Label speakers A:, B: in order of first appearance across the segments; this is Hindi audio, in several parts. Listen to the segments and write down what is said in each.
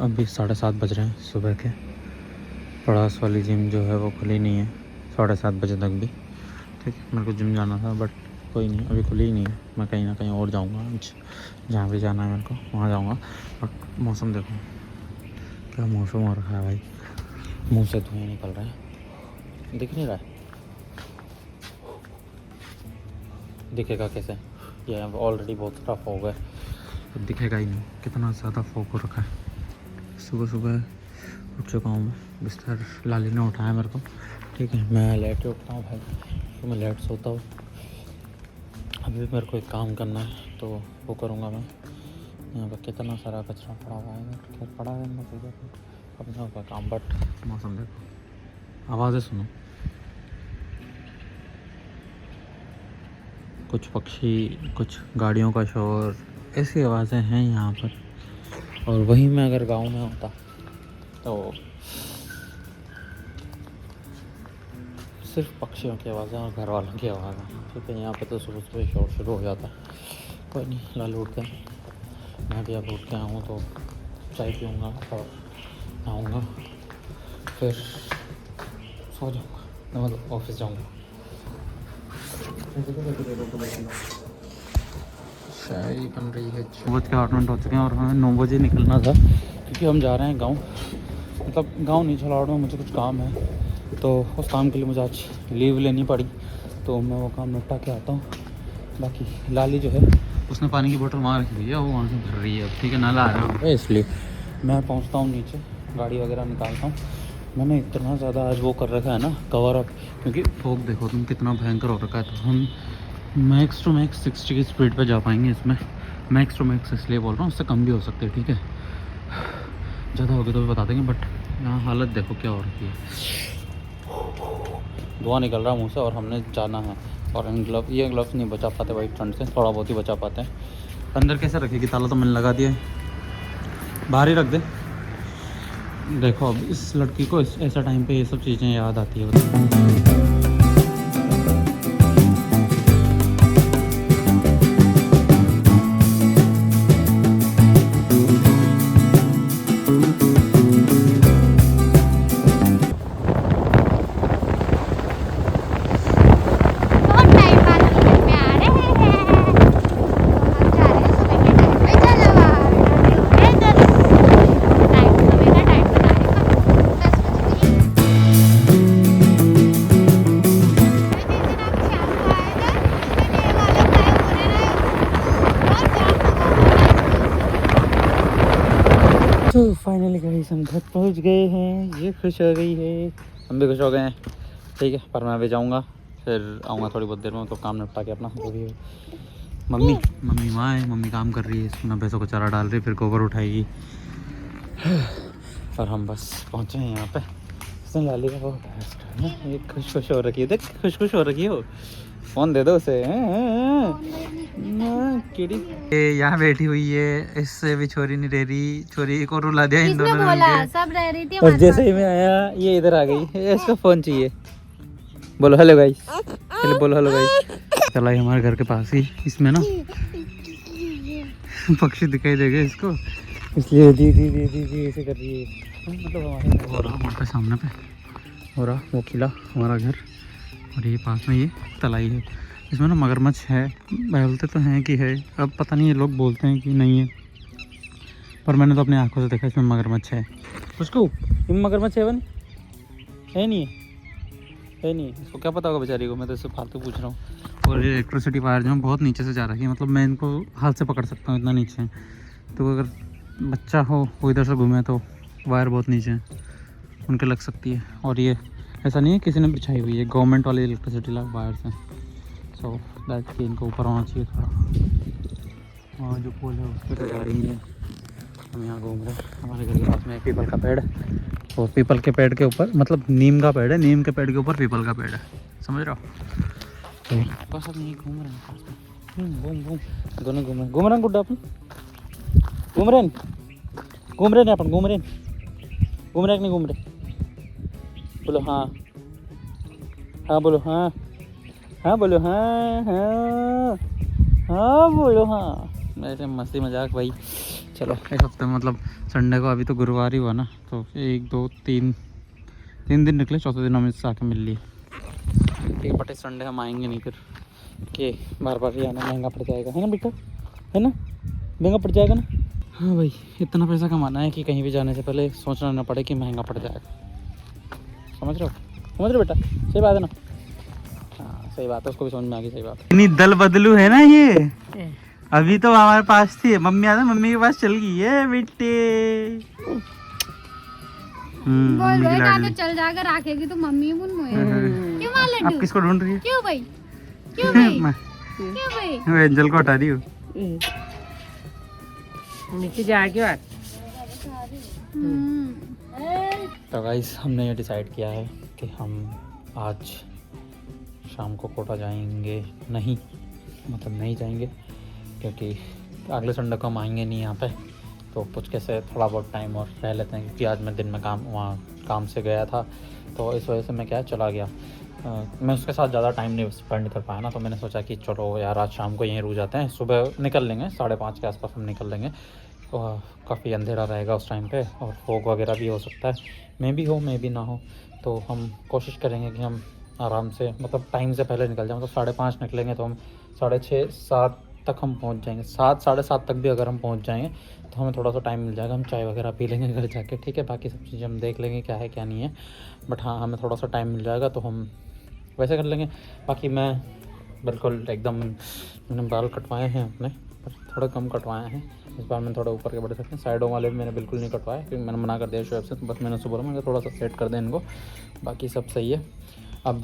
A: अभी 7:30 बज रहे हैं सुबह के। पड़ास वाली जिम जो है वो खुली नहीं है 7:30 बजे तक भी। ठीक है, मेरे को जिम जाना था बट कोई नहीं, अभी खुली ही नहीं है। मैं कहीं ना कहीं और जाऊंगा आज, जहाँ भी जाना है मेरे को वहाँ जाऊंगा। बट मौसम देखो क्या मौसम हो रखा है भाई, मुंह से धुएं निकल रहा है। दिख नहीं रहा है? दिखेगा कैसे? ये ऑलरेडी बहुत सारा फॉग है तो दिखेगा ही नहीं। कितना ज़्यादा फॉग हो रखा है। सुबह सुबह उठ चुका हूँ मैं, बिस्तर लाली ने उठाया मेरे को। ठीक है, मैं लेट उठता हूँ भाई, तो मैं लेट सोता हूँ। अभी भी मेरे को एक काम करना है तो वो करूँगा मैं। यहाँ पर कितना सारा कचरा पड़ा हुआ है, खैर पड़ा है ना, कोई बात नहीं, अपना होगा काम। बट मौसम देखो, आवाज़ें सुनो, कुछ पक्षी, कुछ गाड़ियों का शोर, ऐसी आवाज़ें हैं यहाँ पर। और वहीं मैं अगर गांव में होता तो सिर्फ पक्षियों की आवाज़ें और घर वालों की आवाज़ें। ठीक है, यहाँ पे तो सुबह सुबह शोर शुरू हो जाता है। कोई नहीं, लालू उठते हैं। मैं भी अब उठ के आऊँ तो चाय पीऊँगा और नहाऊँगा, फिर सो जाऊँगा, मतलब ऑफिस जाऊँगा। चाय बन रही है। 8:08 हो चुके हैं और हमें 9 बजे निकलना था क्योंकि हम जा रहे हैं गांव। मतलब गांव नहीं, छलावड़ में मुझे कुछ काम है तो उस काम के लिए मुझे आज लीव लेनी पड़ी, तो मैं वो काम निपटा के आता हूँ। बाकी लाली जो है उसने पानी की बोतल वहाँ रखी हुई है, वो वहाँ से भर रही है। ठीक है, नल आ रहा है इसलिए मैं पहुँचता हूँ नीचे, गाड़ी वगैरह निकालता हूँ। मैंने इतना ज़्यादा आज वो कर रखा है ना कवर अप, क्योंकि फॉग देखो तुम कितना भयंकर हो रखा है। तो हम मैक्स टू मैक्स 60 की स्पीड पे जा पाएंगे इसमें। मैक्स टू मैक्स इसलिए बोल रहा हूँ, उससे कम भी हो सकते हैं। ठीक है, ज़्यादा होगी तो भी बता देंगे। बट यहाँ हालत देखो क्या हो रही है, धुआं निकल रहा है मुँह से और हमने जाना है। और इन ये ग्लव्स नहीं बचा पाते भाई ठंड से, थोड़ा बहुत ही बचा पाते हैं। अंदर कैसे रखेगी, ताला तो मैंने लगा दिया है, बाहर ही रख दे। देखो अब इस लड़की को ऐसा टाइम पे ये सब चीज़ें याद आती है। तो फाइनली गाइस हम घर पहुंच गए हैं। ये खुश हो गई है, हम भी खुश हो गए हैं। ठीक है, पर मैं अभी जाऊंगा, फिर आऊँगा थोड़ी बहुत देर में, तो काम निपटा के अपना जो भी। मम्मी वहाँ है, मम्मी काम कर रही है, इसमें भैंसों को चारा डाल रही है, फिर गोबर उठाएगी। और हम बस पहुँचे हैं यहाँ पे। इसने लाली का वो एक खुश हो रखी है, देख खुश हो रखी हो। फ़ोन दे दो उसे। यहाँ बैठी हुई है, इससे भी छोरी नहीं रह रही, छोरी को रुला दिया इन दोनों ने।
B: सब रह रही थी
A: और जैसे ही मैं आया ये इधर आ गई, इसको फ़ोन चाहिए। बोलो हेलो गाइस, चलो बोलो हेलो गाइस। चला हमारे घर के पास ही, इसमें ना पक्षी दिखाई देगा इसको, इसलिए दी दी दी दी दी ऐसे कर रही है। मतलब हमारे हो रहा वहाँ पे सामने पे हो रहा वो किला हमारा घर, और ये पास में ये तलाई है। इसमें ना मगरमच्छ है, बोलते तो हैं कि है, अब पता नहीं ये लोग बोलते हैं कि नहीं है, पर मैंने तो अपनी आंखों से देखा इसमें मगरमच्छ है। उसको मगरमच्छ है बन है नहीं है नहीं, इसको क्या पता होगा बेचारी को, मैं तो इससे फालतू पूछ रहा हूँ। और ये इलेक्ट्रिसिटी वायर जो बहुत नीचे से जा रही है, मतलब मैं इनको हाथ से पकड़ सकता हूँ, इतना नीचे है। तो अगर बच्चा हो वो इधर से घूमे तो वायर बहुत नीचे है, उनके लग सकती है। और ये ऐसा नहीं है किसी ने बिछाई हुई है, गवर्नमेंट वाली इलेक्ट्रिसिटी वायर से। सो दैट कि इनको ऊपर होना चाहिए थोड़ा। और जो पुल है उस पर जा रही है। हम यहाँ घूम रहे हैं, हमारे घर के पास में एक पीपल का पेड़ है, और पीपल के पेड़ के ऊपर, मतलब नीम का पेड़ है, नीम के पेड़ के ऊपर पीपल का पेड़ है, समझ रहे हो। तो बस अब यहीं घूम रहे हैं, घूम दोनों घूम रहे हैं गुड्डा अपन, घूम रहे हैं अपन, घूम रहे कि नहीं घूम रहे? बोलो हाँ, हाँ बोलो हाँ, हाँ बोलो हाँ, हाँ हाँ बोलो हाँ। ऐसे मस्ती मजाक भाई। चलो एक हफ्ते में मतलब संडे को, अभी तो गुरुवार ही हुआ ना, तो 1 2 3 दिन निकले, चौथे दिन हमें आके मिल लिए। ठीक बटे संडे हम आएंगे नहीं फिर कि बार बार ही आना महंगा पड़ जाएगा, है ना बेटा, है ना, महंगा पड़ जाएगा ना। हाँ भाई, इतना पैसा कमाना है कि कहीं भी जाने से पहले सोचना ना पड़े कि महंगा पड़ जाएगा। समझ रहे हो बेटा, सही बात है ना। हाँ सही बात है, उसको भी समझ में आ गई, सही बात है। इतनी दल बदलू है ना ये, अभी तो हमारे पास थी, मम्मी आता मम्मी के पास चल गई है बेटे।
B: तो चल जाकर रखेगी तो मम्मी मुन मोए। क्यों मां लड्डू?
A: आप किसको ढूंढ रही है?
B: क्यों भाई? क्यों भाई? क्यों भाई?
A: मैं एंजल को हटा रही हूँ।
C: नीचे जाके बात।
A: तो गाइस हमने ये डिसाइड किया है कि हम आज शाम को कोटा जाएंगे नहीं, मतलब नहीं जाएंगे, क्योंकि अगले संडे को हम आएंगे नहीं यहाँ पे, तो कुछ कैसे थोड़ा बहुत टाइम और रह लेते हैं, क्योंकि आज मैं दिन में वहाँ काम से गया था, तो इस वजह से मैं क्या चला गया। मैं उसके साथ ज़्यादा टाइम नहीं स्पेंड कर पाया ना, तो मैंने सोचा कि चलो यार आज शाम को यहीं रुक जाते हैं, सुबह निकल लेंगे, 5:30 के आसपास हम निकल लेंगे। काफ़ी अंधेरा रहेगा उस टाइम पे, और फोग वगैरह भी हो सकता है, मे भी हो मे भी ना हो, तो हम कोशिश करेंगे कि हम आराम से, मतलब टाइम से पहले निकल जाएँ, मतलब 5:30 निकलेंगे तो हम 6:30 7 तक हम पहुंच जाएंगे। 7 साढ़े 7 तक भी अगर हम पहुंच जाएंगे तो हमें थोड़ा सा टाइम मिल जाएगा, हम चाय वगैरह पी लेंगे घर जाके, ठीक है। बाकी सब चीज़ें हम देख लेंगे क्या है क्या नहीं है, बट हाँ हमें थोड़ा सा टाइम मिल जाएगा तो हम वैसे कर लेंगे। बाकी मैं बिल्कुल एकदम, मैंने बाल कटवाए हैं अपने, पर थोड़े कम कटवाए हैं इस बार, मैंने थोड़े ऊपर के बड़े सकते हैं, साइडों वाले भी मैंने बिल्कुल नहीं कटवाए, क्योंकि मैंने मना कर दिया शॉप से, तो बस मैंने सुबह मैंने थोड़ा सा सेट कर दें इनको, बाकी सब सही है। अब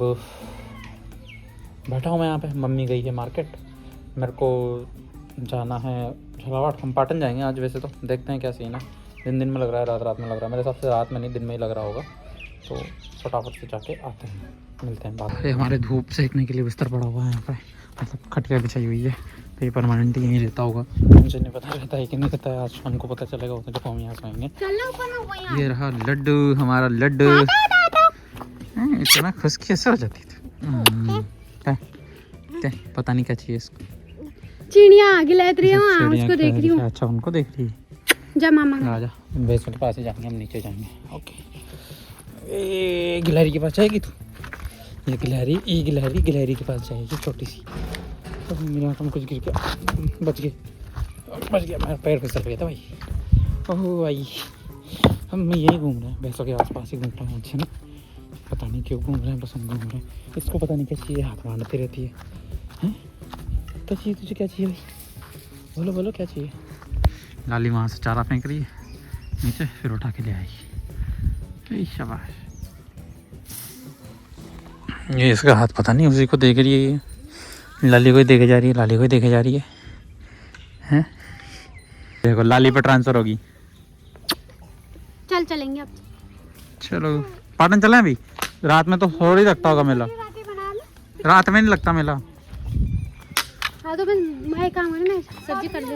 A: बैठा हूँ मैं यहाँ पे, मम्मी गई है मार्केट, मेरे को जाना है झालावाड़, हम पाटन जाएंगे आज, वैसे तो देखते हैं क्या सीन है, दिन में लग रहा है, रात में लग रहा है, मेरे हिसाब से रात में नहीं दिन में ही लग रहा होगा, तो फटाफट से जाके आते हैं, मिलते हैं बात। ये हमारे धूप सेकने के लिए बिस्तर पड़ा हुआ है यहाँ पे, मतलब खटिया बिछाई हुई है, तो ये परमानेंट यहीं रहता होगा, मुझे नहीं पता रहता है कि नहीं रहता है, आज शाम को पता चलेगा, उसने जब हम यहाँ सोएंगे। ये रहा लड्डू, हमारा लड्डू, इतना खुश कैसे हो जाती थी, पता नहीं क्या चाहिए इसको,
B: चिड़िया गिलैत रही है वहाँ, उसको देख रही हूँ।
A: अच्छा उनको देख रही है,
B: जा मामा
A: आजा, भैंसों के पास ही जाएंगे हम, नीचे जाएंगे। ओके, ए गिलहरी के पास जाएगी तू, ये गिलहरी के पास जाएगी, छोटी सी, तो मेरे हाथ में कुछ गिर गया, बच गया, मेरा पैर फिसल गया था भाई। ओह भाई, हम यही घूम रहे हैं, भैंसों के आसपास ही घूम रहे हैं, अच्छे ना, पता नहीं क्यों घूम रहे हैं, बस हम घूम रहे हैं, इसको पता नहीं क्या चाहिए, हाथ मारती रहती है, हैं क्या चाहिए तुझे, क्या चाहिए भाई, बोलो क्या चाहिए। लाली वहाँ से चारा फेंक रही है नीचे, फिर उठा के ले आई, शाबाश। ये इसका हाथ पता नहीं उसी को देख रही है, लाली को ही देखे जा रही है, हैं देखो लाली पे ट्रांसफर होगी।
B: चलेंगे अब,
A: चलो पाटन चलें अभी, रात में तो थोड़ी लगता होगा मेला, रात में नहीं लगता मेला।
B: हाँ तो मैं काम है ना, सब्जी कर ले।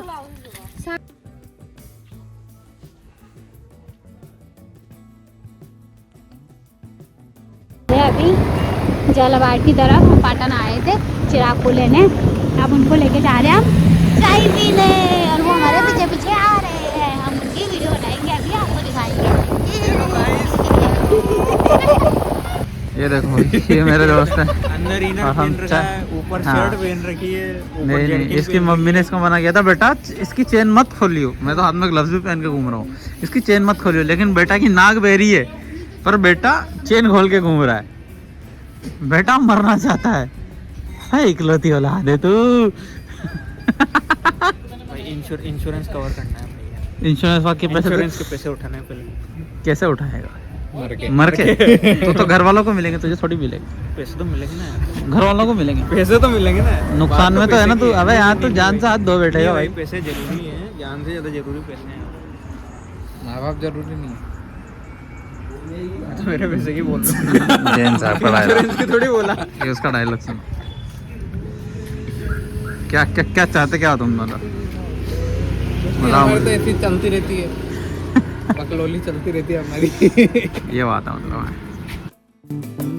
B: अभी झालावाड़ की तरफ हम पाटन आए थे चिराग को लेने, अब उनको लेके जा रहे हैं हम चाय पीने, और वो हमारे पीछे पीछे आ रहे हैं, हम उनकी वीडियो बनाएंगे, अभी आपको दिखाएंगे।
A: ये देखो ये मेरे दोस्त है,
C: अंदर इनर पहन रखा है, ऊपर शर्ट पहन रखी है,
A: नहीं इसकी मम्मी ने इसको मना किया था, बेटा इसकी चेन मत खोलियो, मैं तो हाथ में ग्लव्स भी पहन के घूम रहा हूँ, इसकी चेन मत खोलियो, लेकिन बेटा की नाक बहरी है, पर बेटा चेन खोल के घूम रहा है, बेटा मरना चाहता है, इकलौती औलाद है तू।
C: इंश्योरेंस कवर करना है भैया,
A: इंश्योरेंस के
C: पैसे उठाने हैं पहले।
A: कैसे उठाएगा, मर के तो घर वालों को मिलेंगे, तुझे थोड़ी मिलेंगे,
C: पैसे तो मिलेंगे ना,
A: घर वालों को मिलेंगे,
C: पैसे तो मिलेंगे ना,
A: नुकसान में तो है ना तू, अबे यहाँ तो जान से हाथ धो बैठे भाई,
C: पैसे जरूरी है, जान से ज्यादा जरूरी पैसे हैं, माँ बाप जरूरी नहीं है, तो मेरे पैसे की बोल रहा
A: जैन साहब का डायलॉग,
C: थोड़ी बोला,
A: ये उसका डायलॉग सुन, क्या चाहते क्या हो तुम दोनों,
C: हमारी तो ऐसी चलती रहती है, बकलोली चलती रहती है हमारी,
A: ये बात है मतलब।